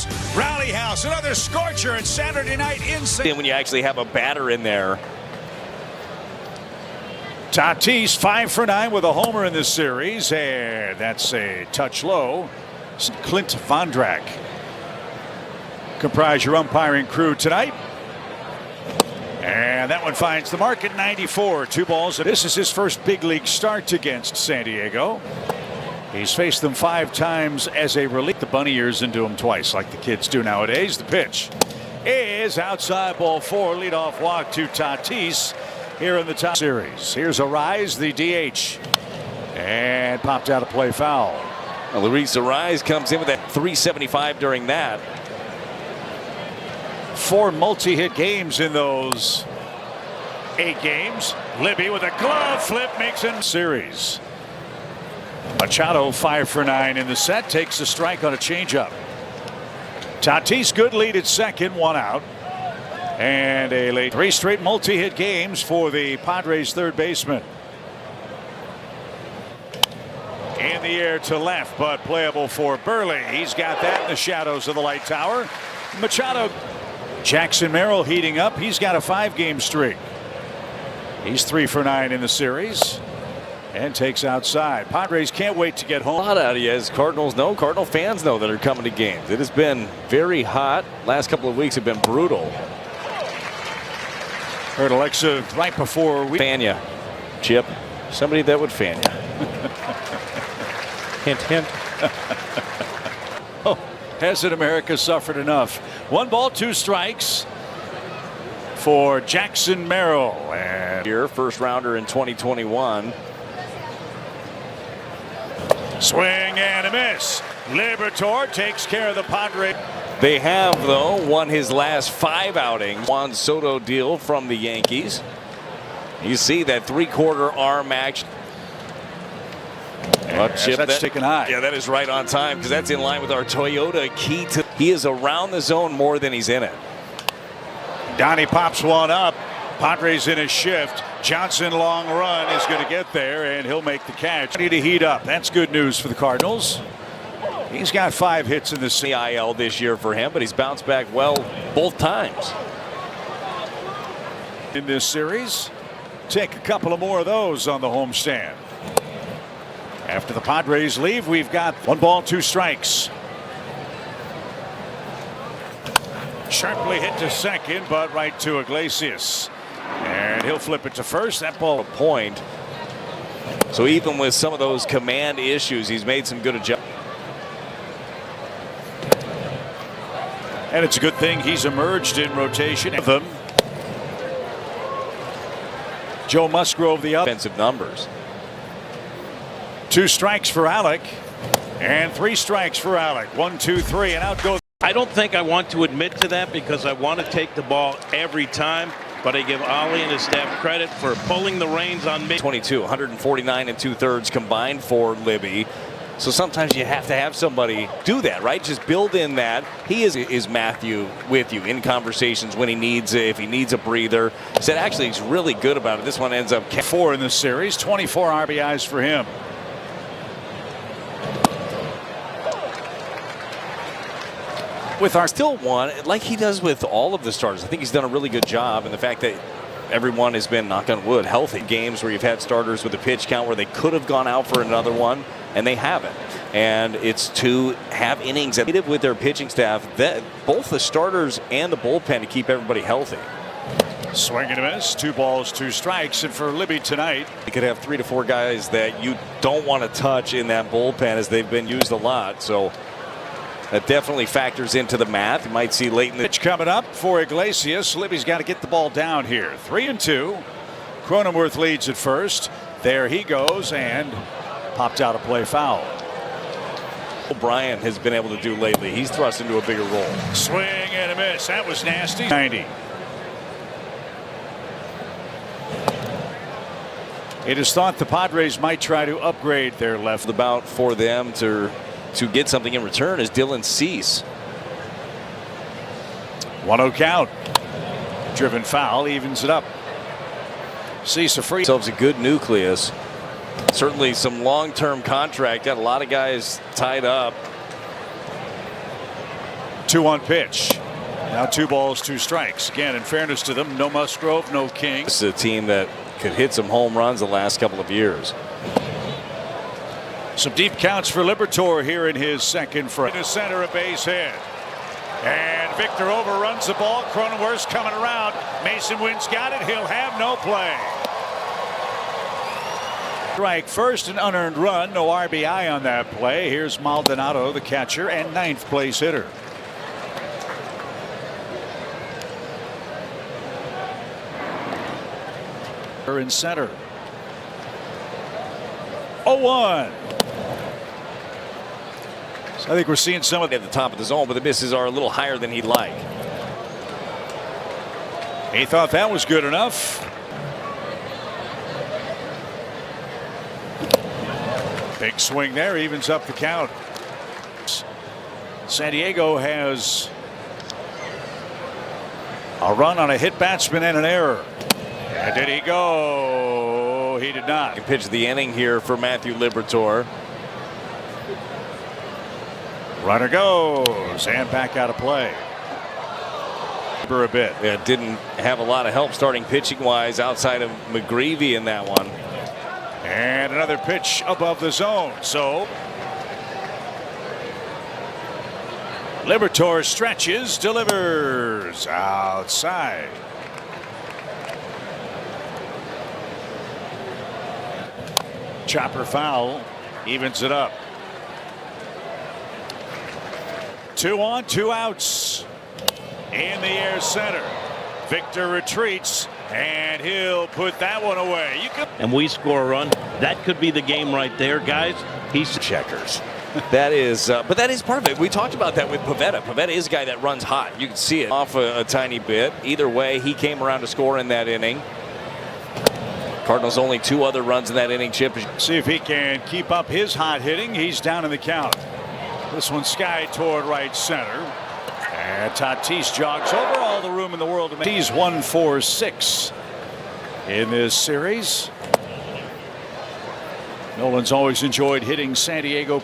House, Rally House, another scorcher and Saturday night insane. When you actually have a batter in there. Tatis 5 for 9 with a homer in this series, and that's a touch low. Clint Vondrak comprise your umpiring crew tonight. And that one finds the mark at 94. 2 balls. This is his first big league start against San Diego. He's faced them 5 times as a relief. The bunny ears into him twice, like the kids do nowadays. The pitch is outside, ball 4. Leadoff walk to Tatis here in the top series. Here's a rise, the DH, and popped out of play foul. Well, Luis Arraez comes in with that 375 during that. 4 multi-hit games in those 8 games. Libby with a glove flip makes it series. Machado 5 for 9 in the set, takes a strike on a changeup. Tatis good lead at second, 1 out. And a late 3 straight multi-hit games for the Padres third baseman. In the air to left, but playable for Burley. He's got that in the shadows of the light tower. Machado. Jackson Merrill heating up. He's got a 5-game streak. He's 3 for 9 in the series and takes outside. Padres can't wait to get home. A lot out of you, as Cardinals know, Cardinal fans know that are coming to games. It has been very hot. Last couple of weeks have been brutal. Heard Alexa right before we fan ya, Chip. Somebody that would fan ya. Hint, hint. Oh, hasn't America suffered enough? 1 ball, 2 strikes for Jackson Merrill. And here, first rounder in 2021. Swing and a miss. Liberatore takes care of the Padres. They have, though, won his last 5 outings. Juan Soto deal from the Yankees. You see that 3/4 arm action. Chip, that's taken high. Yeah, that is right on time, because that's in line with our Toyota key to. He is around the zone more than he's in it. Donnie pops one up. Padres in a shift. Johnson long run is going to get there, and he'll make the catch. Need to heat up. That's good news for the Cardinals. He's got 5 hits in the IL this year for him, but he's bounced back well both times in this series. Take a couple of more of those on the homestand. After the Padres leave, we've got 1 ball, 2 strikes. Sharply hit to second, but right to Iglesias. And he'll flip it to first. That ball a point. So even with some of those command issues, he's made some good adjustments. And it's a good thing he's emerged in rotation. Them. Joe Musgrove, the offensive numbers. 2 strikes for Alec, and 3 strikes for Alec. 1, 2, 3, and out goes. I don't think I want to admit to that, because I want to take the ball every time, but I give Ollie and his staff credit for pulling the reins on me. 22, 149 2/3 combined for Libby. So sometimes you have to have somebody do that, right? Just build in that. He is Matthew with you in conversations when he needs it, if he needs a breather. He said actually he's really good about it. This one ends up 4 in the series, 24 RBIs for him. With our still one, like he does with all of the starters. I think he's done a really good job, and the fact that everyone has been, knock on wood, healthy. Games where you've had starters with a pitch count where they could have gone out for another one, and they haven't. And it's to have innings with their pitching staff, that both the starters and the bullpen, to keep everybody healthy. Swing and a miss. 2 balls, 2 strikes, and for Libby tonight, you could have 3 to 4 guys that you don't want to touch in that bullpen, as they've been used a lot. So that definitely factors into the math. You might see late in the pitch coming up for Iglesias. Libby's got to get the ball down here. 3-2. Cronenworth leads at first. There he goes, and popped out of play foul. O'Brien has been able to do lately. He's thrust into a bigger role. Swing and a miss. That was nasty. 90. It is thought the Padres might try to upgrade their left. About for them to get something in return is Dylan Cease. 1-0 count. Driven foul evens it up. Cease a free. Themselves a good nucleus. Certainly some long-term contract. Got a lot of guys tied up. 2-1 pitch. Now 2 balls, 2 strikes. Again, in fairness to them, no Musgrove, no King. This is a team that could hit some home runs the last couple of years. Some deep counts for Liberatore here in his second frame. To center, a base hit. And Victor overruns the ball. Cronenworth's coming around. Mason Wynn's got it. He'll have no play. Strike first, an unearned run. No RBI on that play. Here's Maldonado, the catcher and 9th place hitter. In center. 0-1. So I think we're seeing some of At the top of the zone, but the misses are a little higher than he'd like. He thought that was good enough. Big swing there, evens up the count. San Diego has a run on a hit batsman and an error. And did he go? He did not. He pitched the inning here for Matthew Liberatore. Runner goes and back out of play. For a bit. Yeah, didn't have a lot of help starting pitching wise outside of McGreevy in that one. And another pitch above the zone. So Liberatore stretches, delivers outside. Chopper foul, evens it up. 2 on, 2 outs. In the air center. Victor retreats, and he'll put that one away. And we score a run. That could be the game right there, guys. He's Checkers. That is, but that is part of it. We talked about that with Pivetta. Pivetta is a guy that runs hot. You can see it off a tiny bit. Either way, he came around to score in that inning. Cardinals only 2 other runs in that inning, Chip. See if he can keep up his hot hitting. He's down in the count. This one sky toward right center. And Tatis jogs over all the room in the world. He's 1-4-6 in this series. Nolan's always enjoyed hitting San Diego.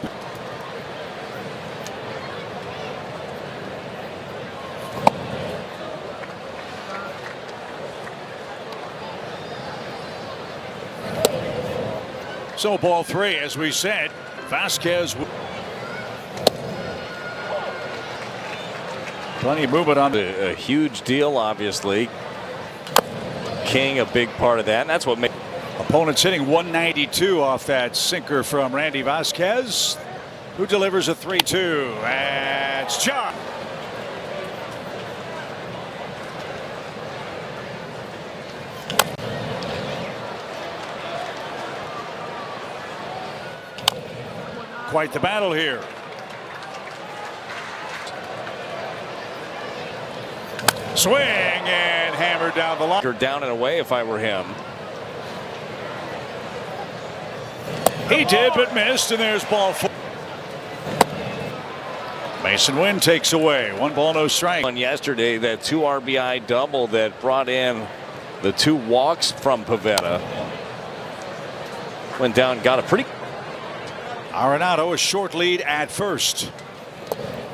So ball 3, as we said, Vasquez. Plenty of movement on A huge deal, obviously. King, a big part of that, and that's what makes. Opponents hitting 192 off that sinker from Randy Vasquez, who delivers a 3-2. That's John. Quite the battle here. Swing and hammered down the line. Down and away if I were him. He did, but missed, and there's ball 4. Mason Wynn takes away 1 ball, no strike. On yesterday, that 2 RBI double that brought in the 2 walks from Pivetta. Went down, got a pretty. Arenado a short lead at first.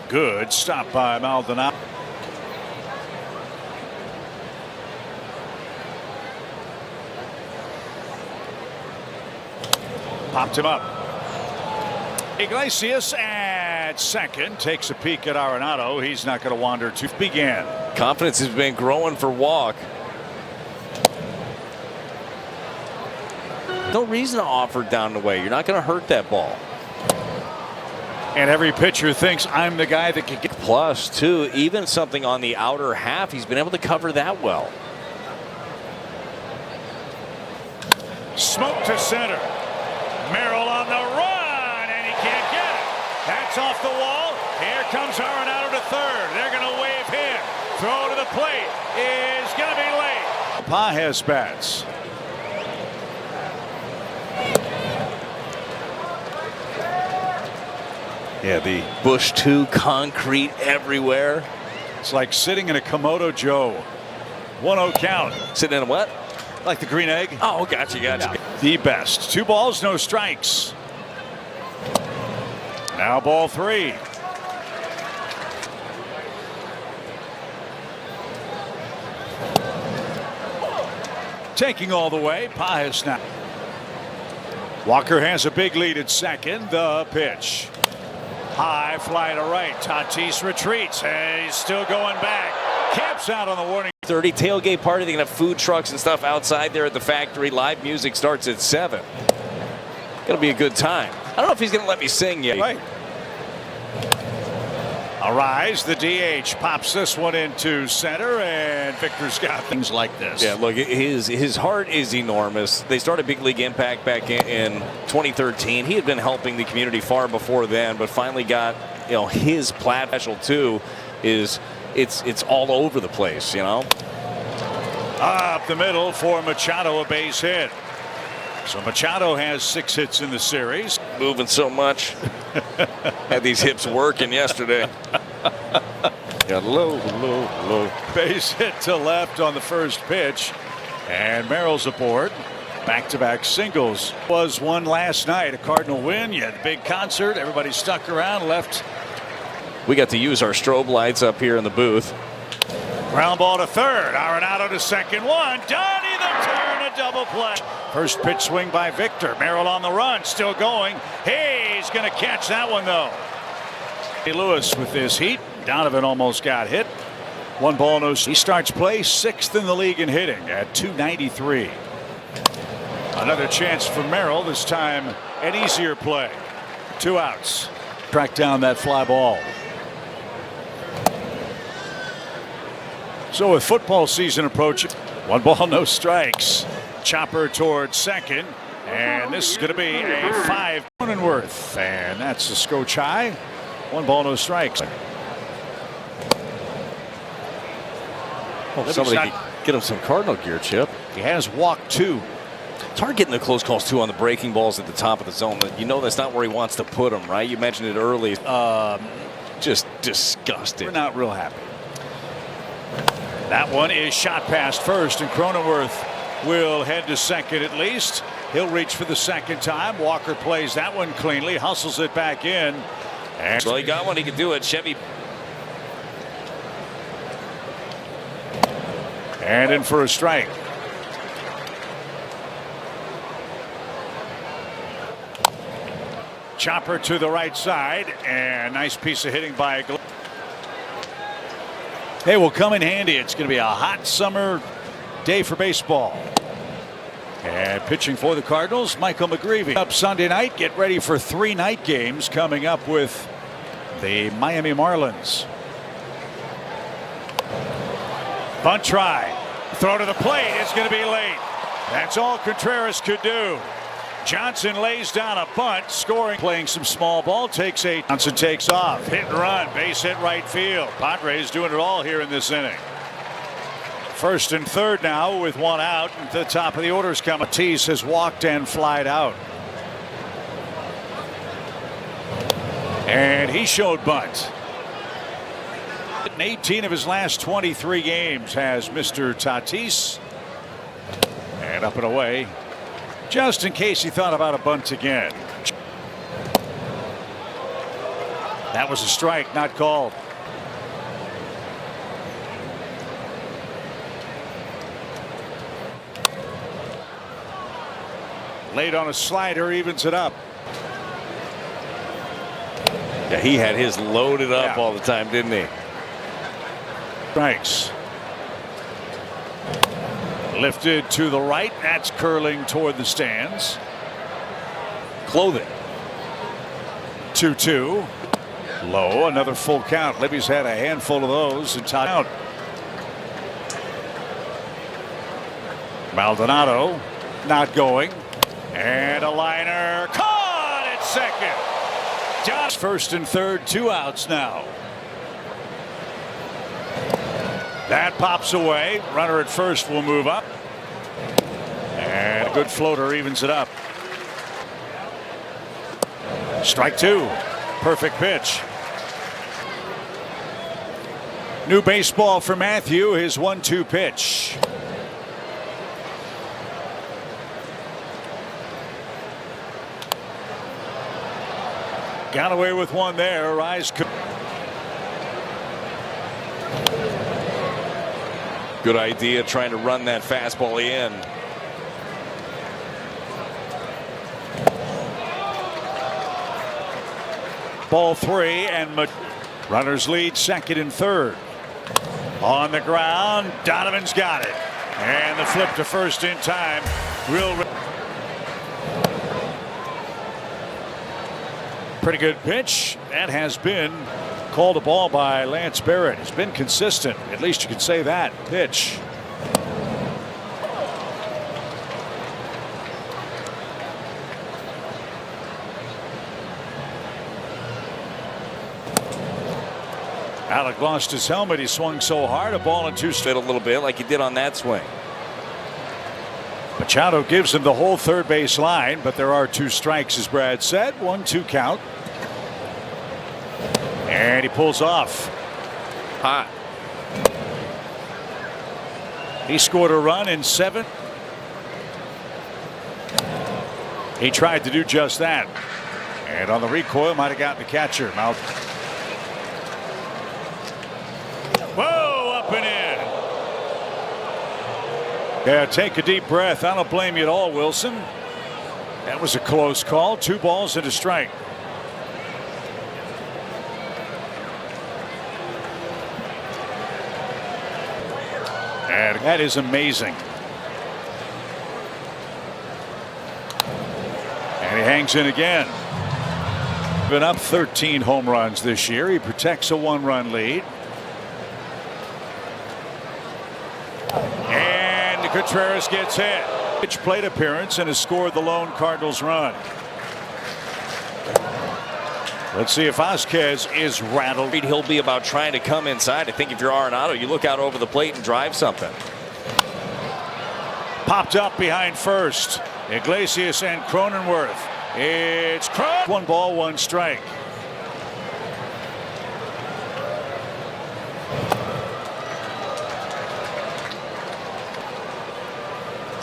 Good stop by Maldonado. Popped him up. Iglesias at second takes a peek at Arenado. He's not going to wander to begin. Confidence has been growing for Walk. No reason to offer down the way. You're not going to hurt that ball. And every pitcher thinks I'm the guy that can get. Plus, too, even something on the outer half, he's been able to cover that well. Smoke to center. Merrill on the run, and he can't get it. That's off the wall. Here comes Arenado to third. They're going to wave him. Throw to the plate is going to be late. Pages bats. Yeah, the Bush 2 concrete everywhere. It's like sitting in a Komodo Joe. 1-0 count. Sitting in a what? Like the green egg. Oh, gotcha. The best. 2 balls, no strikes. Now ball 3. Taking all the way, Pajas now. Walker has a big lead at second. The pitch. High fly to right. Tatis retreats. He's still going back. Camps out on the warning. 30 tailgate party. They're going to have food trucks and stuff outside there at the factory. Live music starts at 7. Going to be a good time. I don't know if he's going to let me sing yet. Right. Arise, the DH pops this one into center, and Victor's got things like this. Yeah, look, his heart is enormous. They started Big League Impact back in 2013. He had been helping the community far before then, but finally got, his platform too. It's all over the place, Up the middle for Machado, a base hit. So Machado has 6 hits in the series. Moving so much. Had these hips working yesterday. Got low. Base hit to left on the first pitch. And Merrill's aboard. Back-to-back singles. Was one last night. A Cardinal win. You had a big concert. Everybody stuck around, left. We got to use our strobe lights up here in the booth. Ground ball to third. Arenado to second. One. Donnie the turn. A double play. First pitch swing by Victor. Merrill on the run. Still going. He's going to catch that one, though. Lewis with his heat. Donovan almost got hit. 1 ball, no. He starts play 6th in the league in hitting at .293. Another chance for Merrill. This time an easier play. 2 outs. Track down that fly ball. So with football season approaching, 1 ball, no strikes. Chopper towards second, and this is going to be a 5 Cronenworth, and that's a scotch high. 1 ball, no strikes. Somebody get him some Cardinal gear, Chip. He has walked 2. It's hard getting the close calls too on the breaking balls at the top of the zone. That's not where he wants to put them, right? You mentioned it early. Just disgusting. We're not real happy. That one is shot past first, and Cronenworth will head to second at least. He'll reach for the second time. Walker plays that one cleanly, hustles it back in. And so he got one. He could do it. Chevy. And in for a strike. Chopper to the right side, and nice piece of hitting by Glenn. Hey, will come in handy. It's going to be a hot summer day for baseball. And pitching for the Cardinals, Michael McGreevy. Up Sunday night, get ready for 3 night games coming up with the Miami Marlins. Bunt try. Throw to the plate. It's going to be late. That's all Contreras could do. Johnson lays down a bunt, scoring, playing some small ball, Johnson takes off, hit and run, base hit right field. Padres doing it all here in this inning. First and third now with 1 out, and the top of the order's coming. Tatis has walked and flied out. And he showed bunt. In 18 of his last 23 games has Mr. Tatis. And up and away. Just in case he thought about a bunt again. That was a strike, not called. Late on a slider, evens it up. Yeah, he had his loaded up all the time, didn't he? Strikes. Lifted to the right. That's curling toward the stands. Clothing. 2-2. Low. Another full count. Libby's had a handful of those and tied out. Maldonado not going. And a liner caught at second. Josh first and third, 2 outs now. That pops away. Runner at first will move up. And a good floater evens it up. Strike 2. Perfect pitch. New baseball for Matthew. His 1-2 pitch. Got away with one there. Rise. Good idea trying to run that fastball in. Ball 3 and runners lead second and third. On the ground, Donovan's got it. And the flip to first in time. Pretty good pitch. That has been called a ball by Lance Barrett. He's been consistent. At least you can say that. Pitch. Alec lost his helmet. He swung so hard. A ball and two. Fit a little bit like he did on that swing. Machado gives him the whole third base line, but there are 2 strikes, as Brad said. 1-2 count. And he pulls off. Hot. He scored a run in 7. He tried to do just that. And on the recoil, might have gotten the catcher. Mouth. Whoa, up and in. Yeah, take a deep breath. I don't blame you at all, Wilson. That was a close call. 2 balls and a strike. And that is amazing. And he hangs in again. Been up 13 home runs this year. He protects a 1-run lead. And Contreras gets hit. Pitch plate appearance and has scored the lone Cardinals run. Let's see if Vasquez is rattled. He'll be about trying to come inside. I think if you're Arenado, you look out over the plate and drive something. Popped up behind first. Iglesias and Cronenworth. It's 1 ball, 1 strike.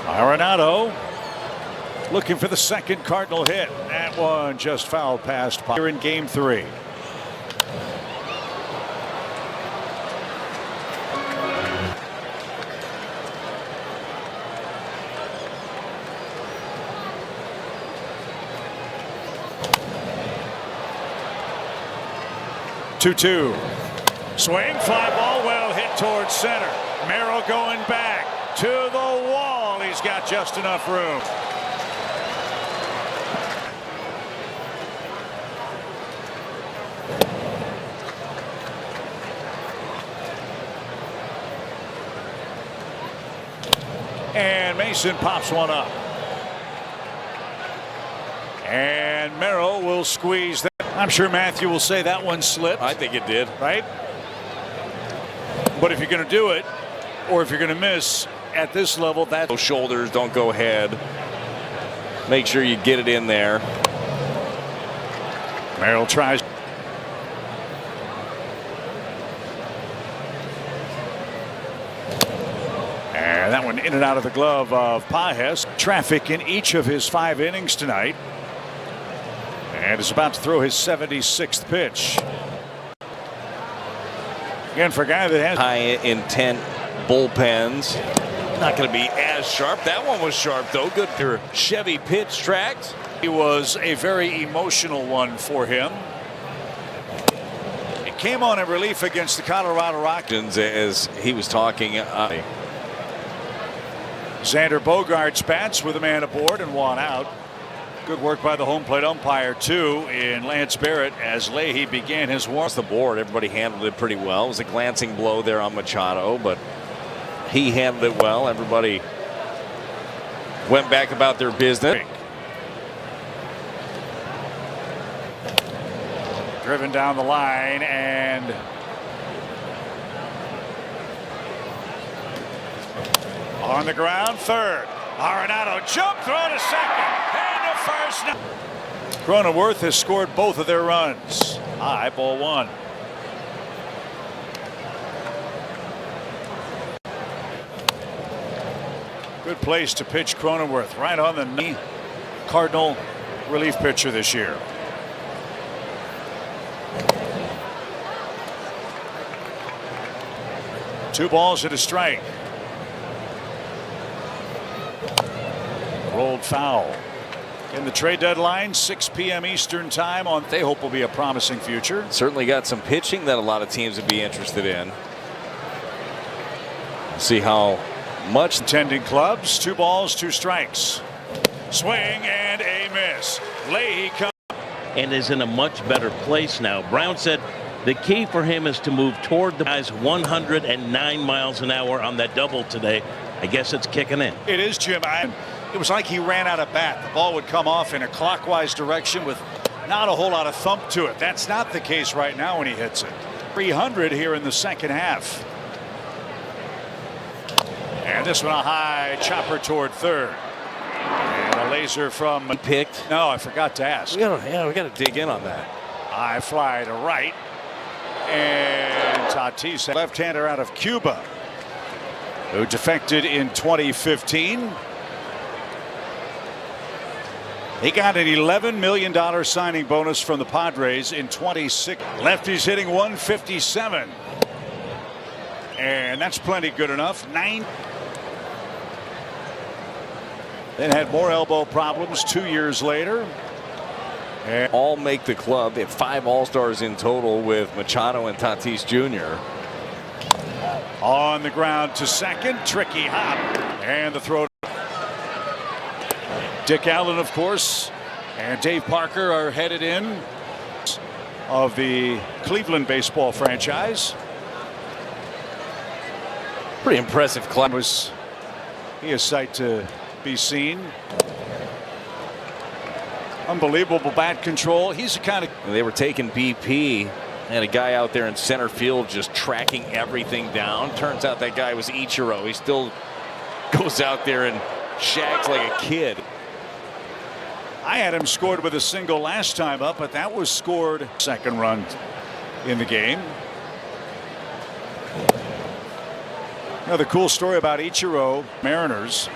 Arenado looking for the second Cardinal hit. That one just fouled past here in game 3. Two. Swing, fly ball, well hit towards center. Merrill going back to the wall. He's got just enough room. And Mason pops one up. And Merrill will squeeze that. I'm sure Matthew will say that one slipped. I think it did. Right? But if you're going to do it, or if you're going to miss at this level, that those shoulders don't go ahead. Make sure you get it in there. Merrill tries. And that one in and out of the glove of Pages. Traffic in each of his 5 innings tonight. And is about to throw his 76th pitch. Again, for a guy that has high intent bullpens, not going to be as sharp. That one was sharp, though. Good for Chevy pitch tracks. It was a very emotional one for him. It came on in relief against the Colorado Rockies. As he was talking. Xander Bogaerts bats with a man aboard and 1 out. Good work by the home plate umpire, too, in Lance Barrett as Leahy began his warm. Across the board, everybody handled it pretty well. It was a glancing blow there on Machado, but he handled it well. Everybody went back about their business. Driven down the line and on the ground, third. Arenado jump throw to second and to first. Cronenworth has scored both of their runs. High, ball 1. Good place to pitch Cronenworth, right on the knee. Cardinal relief pitcher this year. Two balls and a strike. Rolled foul. in the trade deadline, 6 p.m. Eastern time on they hope will be a promising future. Certainly got some pitching that a lot of teams would be interested in. See how much. Tending clubs, 2 balls, 2 strikes. Swing and a miss. Leahy comes and is in a much better place now. Brown said the key for him is to move toward the guys 109 miles an hour on that double today. I guess it's kicking in. It is, Jim. It was like he ran out of bat. The ball would come off in a clockwise direction with not a whole lot of thump to it. That's not the case right now when he hits it. 300 here in the second half. And this one a high chopper toward third. And a laser from Picked. No, I forgot to ask. We gotta dig in on that. High fly to right. And Tatis, left-hander out of Cuba, who defected in 2015. He got an $11 million signing bonus from the Padres in 26. Lefty's hitting 157. And that's plenty good enough. 9. Then had more elbow problems 2 years later. And all make the club. They have 5 All-Stars in total with Machado and Tatis Jr. On the ground to second. Tricky hop. And the throw. Dick Allen, of course, and Dave Parker are headed in of the Cleveland baseball franchise. Pretty impressive club. He is sight to be seen. Unbelievable bat control. He's the kind of. They were taking BP and a guy out there in center field just tracking everything down. Turns out that guy was Ichiro. He still goes out there and shags like a kid. I had him scored with a single last time up, but that was scored second run in the game. Another cool story about Ichiro, Mariners,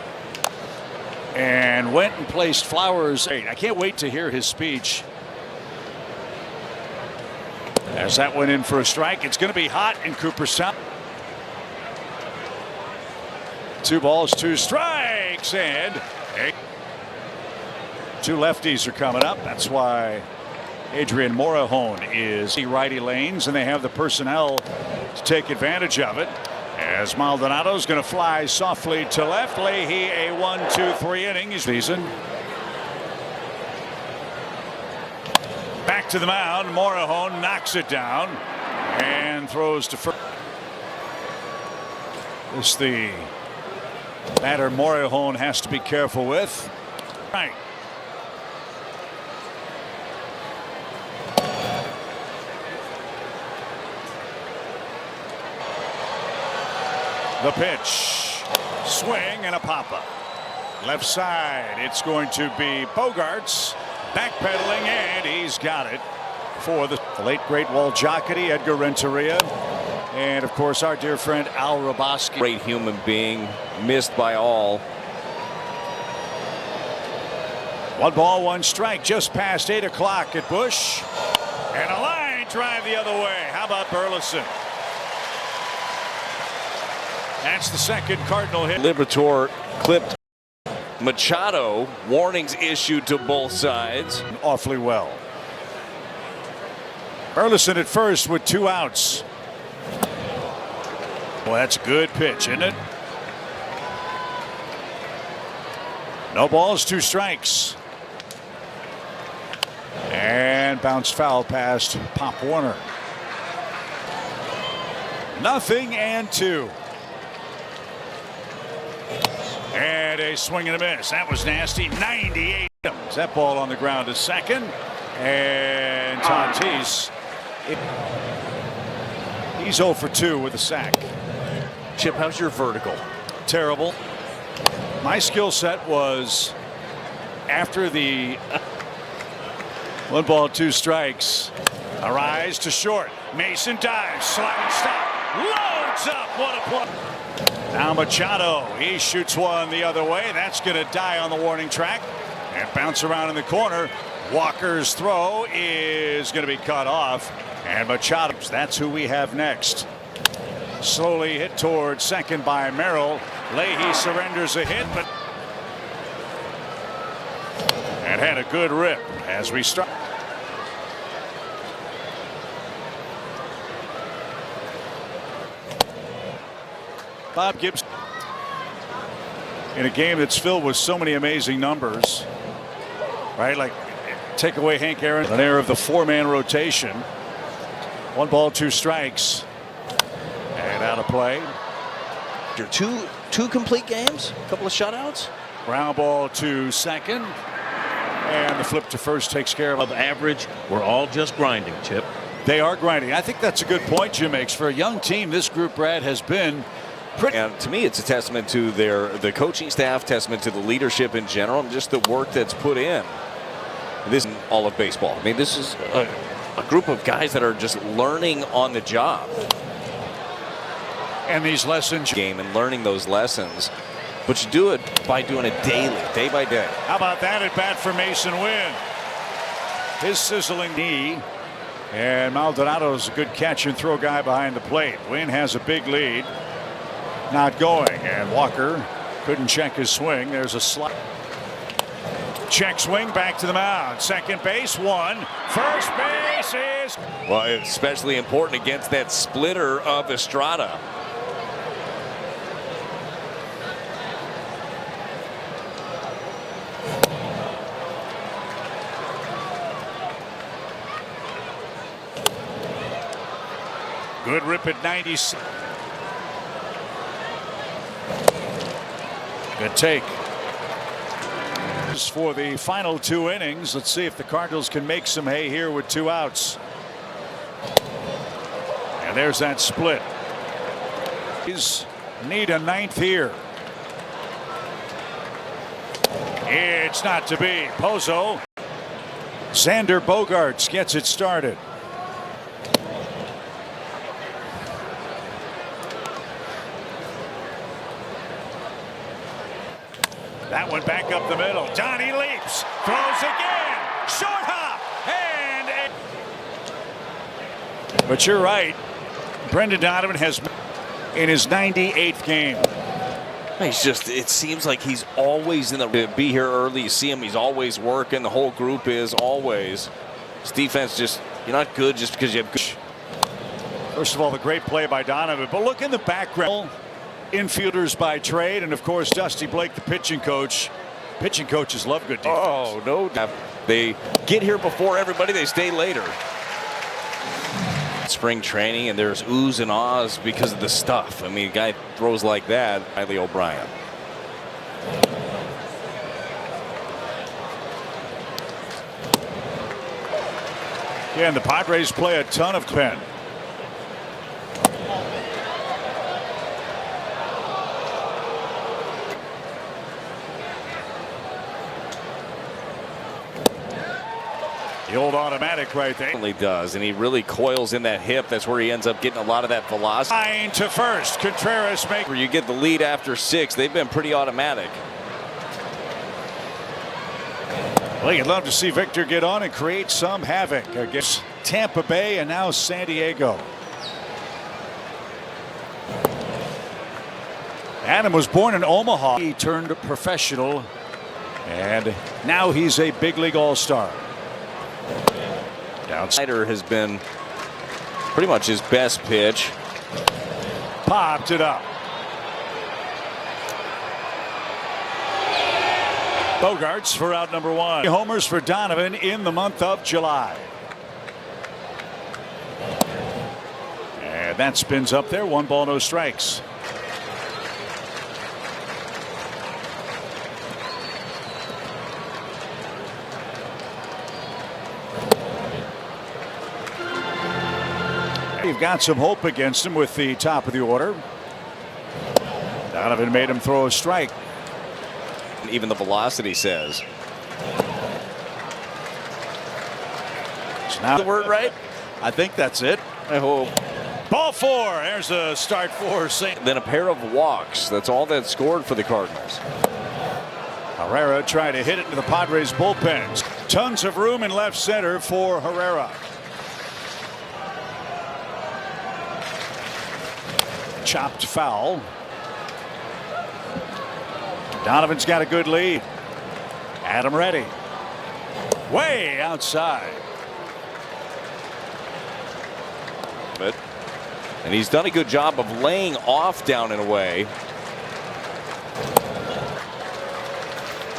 and went and placed flowers. I can't wait to hear his speech. As that went in for a strike, it's going to be hot in Cooperstown. 2 balls, 2 strikes, and 2 lefties are coming up. That's why Adrian Morejon is righty lanes, and they have the personnel to take advantage of it. As Maldonado's going to fly softly to left. Leahy a 1-2-3 inning season. Back to the mound. Morejon knocks it down and throws to first. This the batter Morejon has to be careful with. Right. The pitch, swing and a pop-up. Left side, it's going to be Bogarts backpedaling, and he's got it for the late great Walt Jocketty, Edgar Renteria, and of course our dear friend Al Raboski. Great human being, missed by all. 1 ball, 1 strike, just past 8 o'clock at Busch, and a line drive the other way. How about Burleson? That's the second Cardinal hit. Liberatore clipped Machado. Warnings issued to both sides. Awfully well. Burleson at first with 2 outs. Well, that's a good pitch, isn't it? No balls, 2 strikes. And bounced foul past Pop Warner. 0-2. And a swing and a miss. That was nasty. 98. That ball on the ground to second. And Tatis. He's 0 for 2 with a sack. Chip, how's your vertical? Terrible. My skill set was after the 1 ball, 2 strikes. A rise to short. Mason dives. Sliding stop. Loads up. What a play. Now Machado, he shoots one the other way. That's going to die on the warning track and bounce around in the corner. Walker's throw is going to be cut off, and Machado, that's who we have next. Slowly hit towards second by Merrill. Leahy surrenders a hit, but and had a good rip as we start. Bob Gibbs in a game that's filled with so many amazing numbers, right? Like take away Hank Aaron, an era of the 4-man rotation. 1 ball, 2 strikes, and out of play. Two complete games, a couple of shutouts. Ground ball to second, and the flip to first takes care of average. We're all just grinding, Chip. They are grinding. I think that's a good point Jim makes. For a young team, this group, Brad, has been pretty. And to me, it's a testament to the coaching staff, testament to the leadership in general, and just the work that's put in. This is all of baseball. I mean, this is a group of guys that are just learning on the job. And these lessons. Game and learning those lessons. But you do it by doing it daily, day by day. How about that at bat for Mason Wynn? His sizzling knee. And Maldonado's a good catch and throw guy behind the plate. Wynn has a big lead. Not going. And Walker couldn't check his swing. There's a slide. Check swing back to the mound. Second base, 1. First base is. Well, especially important against that splitter of Estrada. Good rip at 96. Good take. For the final 2 innings, let's see if the Cardinals can make some hay here with 2 outs. And there's that split. He's need a 9th here. It's not to be. Pozo. Xander Bogaerts gets it started. That one back up the middle. Johnny leaps, throws again, short hop, and but you're right. Brendan Donovan has in his 98th game. He's just, it seems like he's always in the be here early. You see him, he's always working. The whole group is always. His defense just, you're not good just because you have good. First of all, the great play by Donovan, but look in the background. Infielders by trade, and of course Dusty Blake, the pitching coach. Pitching coaches love good defense. Oh no, they get here before everybody, they stay later. Spring training, and there's oohs and ahs because of the stuff. I mean, a guy throws like that. Riley O'Brien. Yeah, and the Padres play a ton of pen. The old automatic right there. Certainly does, and he really coils in that hip. That's where he ends up getting a lot of that velocity. 9 to first. Contreras make. Where you get the lead after 6, they've been pretty automatic. Well, you'd love to see Victor get on and create some havoc against Tampa Bay and now San Diego. Adam was born in Omaha. He turned professional, and now he's a big league all-star. Slider has been pretty much his best pitch. Popped it up. Bogaerts for out number 1. Homers for Donovan in the month of July. And that spins up there. 1 ball, no strikes. You've got some hope against him with the top of the order. Donovan made him throw a strike. Even the velocity says. It's not the word right? I think that's it. I hope. Ball 4. There's a start for St. Then a pair of walks. That's all that scored for the Cardinals. Herrera tried to hit it to the Padres bullpens. Tons of room in left center for Herrera. Chopped foul. Donovan's got a good lead. Adam ready. Way outside. And he's done a good job of laying off down and away.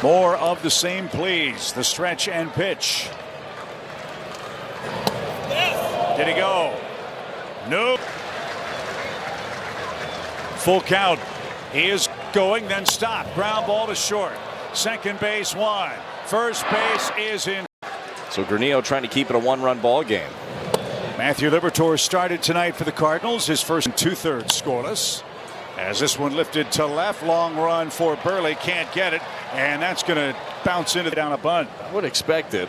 More of the same, please. The stretch and pitch. Did he go? No. Full count. He is going, then stop. Ground ball to short. Second base one. First base is in. So Granillo trying to keep it a one-run ball game. Matthew Liberatore started tonight for the Cardinals. His first 2/3 scoreless. As this one lifted to left, long run for Burley, can't get it, and that's going to bounce into down a bunt. I would expect it.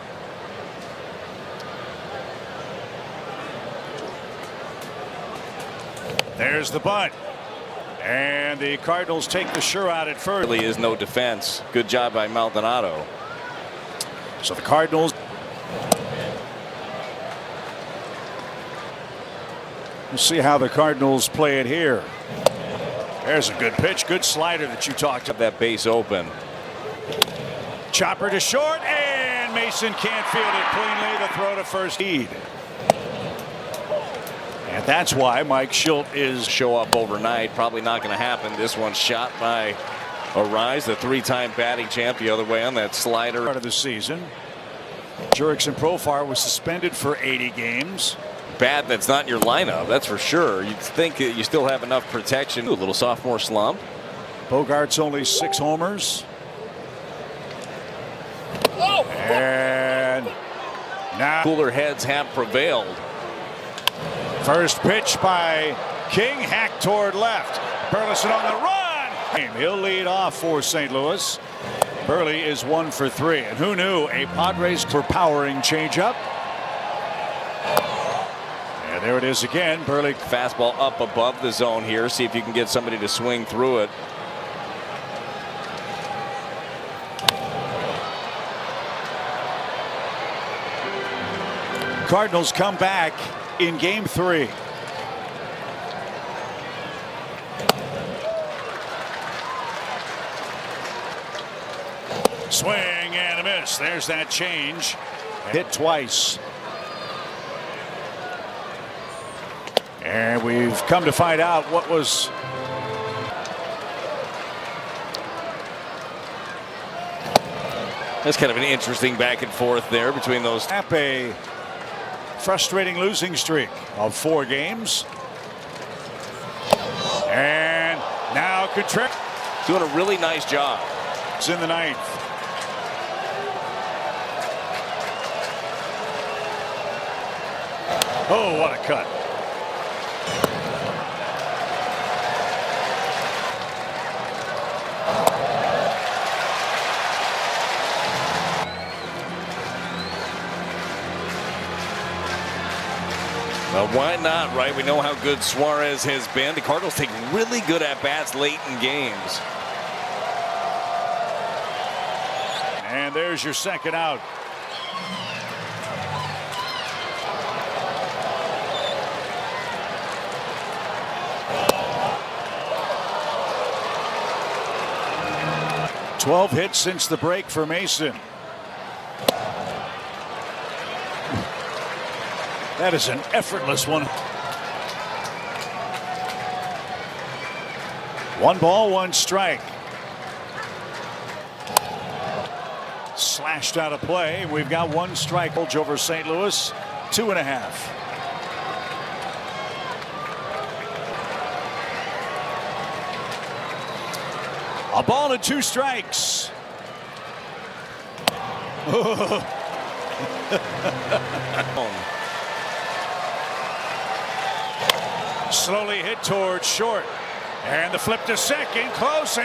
There's the bunt, and the Cardinals take the sure out at first. Really is no defense. Good job by Maldonado. So the Cardinals. We'll see how the Cardinals play it here. There's a good pitch, good slider that you talked about. That base open. Chopper to short, and Mason can't field it cleanly. The throw to first. Lead. And that's why Mike Schilt is Show up overnight. Probably not going to happen. This one's shot by Arise, the three-time batting champ, the other way on that slider. Part of the season. Jurickson Profar was suspended for 80 games. Bad that's not in your lineup, that's for sure. You'd think that you still have enough protection. A little sophomore slump. Bogart's only 6 homers. And now Cooler heads have prevailed. first pitch by King, hacked toward left. Burleson on the run. He'll lead off for St. Louis. Burley is 1 for 3, and who knew a Padres for powering changeup. And there it is again. Burley. Fastball up above the zone here. See if you can get somebody to swing through it. Cardinals come back in game 3. Swing and a miss. There's that change. Hit twice. And we've come to find out what was. That's kind of an interesting back and forth there between those. A frustrating losing streak of 4 games. And now Contreras Doing a really nice job. is in the 9th. Oh, what a cut. Why not, right? We know how good Suarez has been. The Cardinals take really good at-bats late in games. And there's your second out. "12 hits since the break for Mason." That is an effortless one. 1 ball, 1 strike. Slashed out of play. We've got 1 strike over St. Louis. 2.5. A ball and 2 strikes. Slowly hit towards short. And the flip to second. Close.